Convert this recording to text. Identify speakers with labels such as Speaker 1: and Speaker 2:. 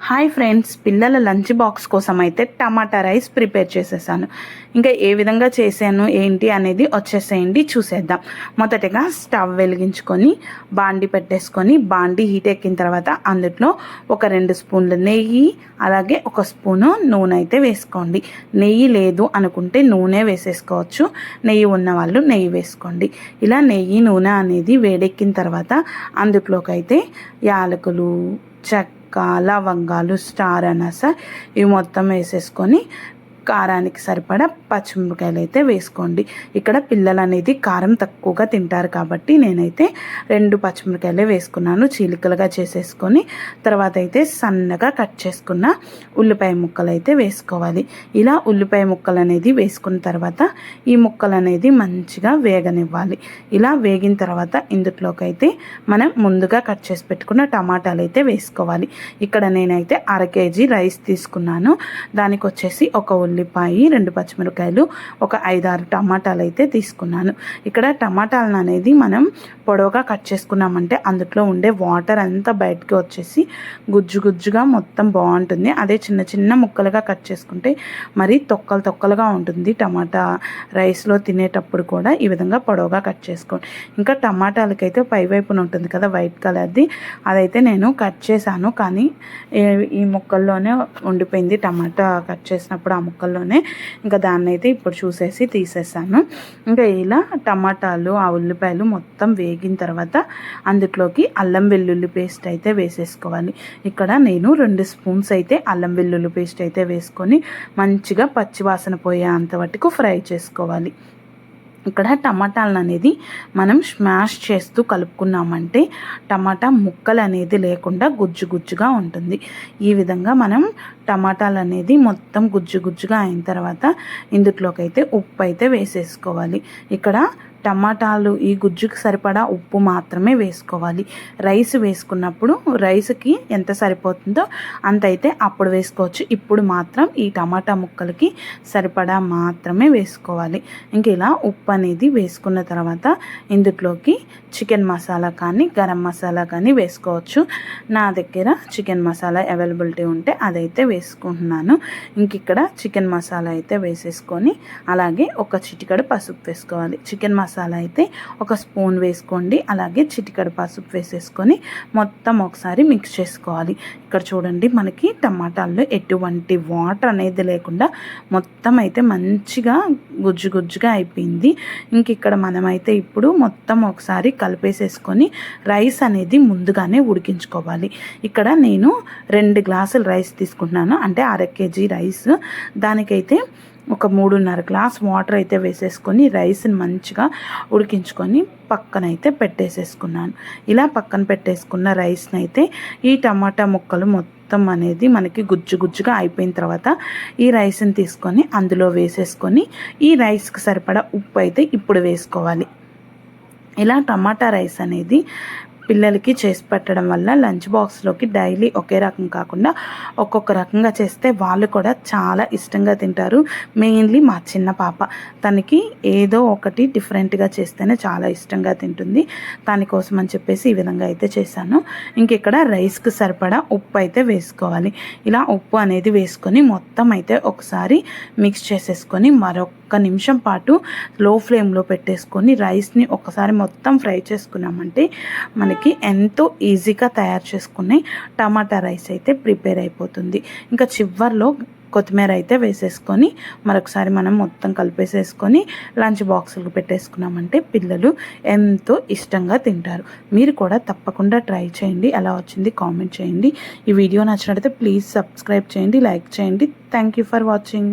Speaker 1: Hi friends, పిల్లల lunch box కోసం అయితే టమాటా రైస్ ప్రిపేర్ చేసేసాను. ఇంకా ఏ విధంగా చేశాను ఏంటి అనేది వచ్చేసేయండి, చూసేద్దాం. మొదటగా స్టవ్ వెలిగించుకొని బాండి పెట్టేసుకొని బాండి హీట్ ఎక్కిన తర్వాత అందులో ఒక 2 స్పూన్లు నెయ్యి, అలాగే 1 స్పూను నూనె అయితే వేసుకోండి. నెయ్యి లేదు అనుకుంటే నూనె వేసేసుకోవచ్చు, నెయ్యి ఉన్న వాళ్ళు నెయ్యి వేసుకోండి. ఇలా నెయ్యి నూనె అనేది వేడెక్కిన తర్వాత అందులోకి అయితే యాలకులు, లవంగాలు, స్టార్ అనాస ఇవి మొత్తం వేసేసుకొని కారానికి సరిపడా పచ్చిమిరపకాయలు అయితే వేసుకోండి. ఇక్కడ పిల్లలు అనేది కారం తక్కువగా తింటారు కాబట్టి నేనైతే 2 పచ్చిమిరపకాయలే వేసుకున్నాను. చీలికలుగా చేసేసుకొని తర్వాత అయితే సన్నగా కట్ చేసుకున్న ఉల్లిపాయ ముక్కలు అయితే వేసుకోవాలి. ఇలా ఉల్లిపాయ ముక్కలు అనేది వేసుకున్న తర్వాత ఈ ముక్కలు అనేది మంచిగా వేగనివ్వాలి. ఇలా వేగిన తర్వాత ఇందులోకి అయితే మనం ముందుగా కట్ చేసి పెట్టుకున్న టమాటాలు అయితే వేసుకోవాలి. ఇక్కడ నేనైతే 1/2 కేజీ రైస్ తీసుకున్నాను. దానికి వచ్చేసి ఒక ఉల్లిపాయ, 2 పచ్చిమిరపకాయలు, ఒక 5-6 టమాటాలు అయితే తీసుకున్నాను. ఇక్కడ టమాటాలను అనేది మనం పొడవుగా కట్ చేసుకున్నామంటే అందులో ఉండే వాటర్ అంతా బయటకు వచ్చేసి గుజ్జుగా మొత్తం బాగుంటుంది. అదే చిన్న చిన్న ముక్కలుగా కట్ చేసుకుంటే మరి తొక్కలుగా ఉంటుంది. టమాటా రైస్లో తినేటప్పుడు కూడా ఈ విధంగా పొడవుగా కట్ చేసుకోండి. ఇంకా టమాటాలకైతే పై వైపున ఉంటుంది కదా వైట్ కలర్ది, అదైతే నేను కట్ చేశాను, కానీ ఈ ముక్కల్లోనే ఉండిపోయింది. టమాటా కట్ చేసినప్పుడు ఆ ముక్కల్లోనే ఇంకా దాన్ని అయితే ఇప్పుడు చూసేసి తీసేసాను. ఇంకా ఇలా టమాటాలు, ఆ ఉల్లిపాయలు మొత్తం వేగిన తర్వాత అందులోకి అల్లం వెల్లుల్లి పేస్ట్ అయితే వేసేసుకోవాలి. ఇక్కడ నేను 2 స్పూన్స్ అయితే అల్లం వెల్లుల్లి పేస్ట్ అయితే వేసుకొని మంచిగా పచ్చివాసన పోయేంత వరకు ఫ్రై చేసుకోవాలి. ఇక్కడ టమాటాలను అనేది మనం స్మాష్ చేస్తూ కలుపుకున్నామంటే టమాటా ముక్కలు అనేది లేకుండా గుజ్జుగా ఉంటుంది. ఈ విధంగా మనం టమాటాలు అనేది మొత్తం గుజ్జుగా అయిన తర్వాత ఇందులోకి అయితే ఉప్పు అయితే వేసేసుకోవాలి. ఇక్కడ టమాటాలు ఈ గుజ్జుకి సరిపడా ఉప్పు మాత్రమే వేసుకోవాలి. రైస్ వేసుకున్నప్పుడు రైస్కి ఎంత సరిపోతుందో అంత అయితే అప్పుడు వేసుకోవచ్చు. ఇప్పుడు మాత్రం ఈ టమాటా ముక్కలకి సరిపడా మాత్రమే వేసుకోవాలి. ఇంక ఇలా ఉప్పు అనేది వేసుకున్న తర్వాత ఇందులోకి చికెన్ మసాలా కానీ గరం మసాలా కానీ వేసుకోవచ్చు. నా దగ్గర చికెన్ మసాలా అవైలబిలిటీ ఉంటే అదైతే వేసుకుంటున్నాను. ఇంక ఇక్కడ చికెన్ మసాలా అయితే వేసేసుకొని అలాగే ఒక చిటికెడు పసుపు వేసుకోవాలి. చికెన్ మసాలా అయితే 1 స్పూన్ వేసుకోండి, అలాగే చిటికెడు పసుపు వేసేసుకొని మొత్తం ఒకసారి మిక్స్ చేసుకోవాలి. ఇక్కడ చూడండి, మనకి టమాటాల్లో ఎటువంటి వాటర్ అనేది లేకుండా మొత్తం అయితే మంచిగా గుజ్జుగా అయిపోయింది. ఇంక ఇక్కడ మనమైతే ఇప్పుడు మొత్తం ఒకసారి కలిపేసేసుకొని రైస్ అనేది ముందుగానే ఉడికించుకోవాలి. ఇక్కడ నేను 2 గ్లాసులు రైస్ తీసుకుంటున్నాను, అంటే 1/2 కేజీ రైస్. దానికైతే ఒక 3.5 గ్లాస్ వాటర్ అయితే వేసేసుకొని రైస్ని మంచిగా ఉడికించుకొని పక్కనైతే పెట్టేసేసుకున్నాను. ఇలా పక్కన పెట్టేసుకున్న రైస్ని అయితే ఈ టమాటా ముక్కలు మొత్తం అనేది మనకి గుజ్జుగా అయిపోయిన తర్వాత ఈ రైస్ని తీసుకొని అందులో వేసేసుకొని ఈ రైస్కి సరిపడా ఉప్పు అయితే ఇప్పుడు వేసుకోవాలి. ఇలా టమాటా రైస్ అనేది పిల్లలకి చేసి పెట్టడం వల్ల లంచ్ బాక్స్లోకి డైలీ ఒకే రకం కాకుండా ఒక్కొక్క రకంగా చేస్తే వాళ్ళు కూడా చాలా ఇష్టంగా తింటారు. మెయిన్లీ మా చిన్న పాప, తనకి ఏదో ఒకటి డిఫరెంట్గా చేస్తేనే చాలా ఇష్టంగా తింటుంది. దానికోసం అని చెప్పేసి ఈ విధంగా అయితే చేశాను. ఇంక ఇక్కడ రైస్కి సరిపడా ఉప్పు అయితే వేసుకోవాలి. ఇలా ఉప్పు అనేది వేసుకొని మొత్తం అయితే ఒకసారి మిక్స్ చేసేసుకొని మరొక నిమిషం పాటు లో ఫ్లేమ్లో పెట్టేసుకొని రైస్ని ఒకసారి మొత్తం ఫ్రై చేసుకున్నామంటే మనకి ఎంతో ఈజీగా తయారు చేసుకునే టమాటా రైస్ అయితే ప్రిపేర్ అయిపోతుంది. ఇంకా చివర్లో కొత్తిమీర అయితే వేసేసుకొని మరొకసారి మనం మొత్తం కలిపేసేసుకొని లంచ్ బాక్సులకు పెట్టేసుకున్నామంటే పిల్లలు ఎంతో ఇష్టంగా తింటారు. మీరు కూడా తప్పకుండా ట్రై చేయండి. ఎలా వచ్చింది కామెంట్ చేయండి. ఈ వీడియో నచ్చినట్లయితే ప్లీజ్ సబ్స్క్రైబ్ చేయండి, లైక్ చేయండి. Thank you for watching.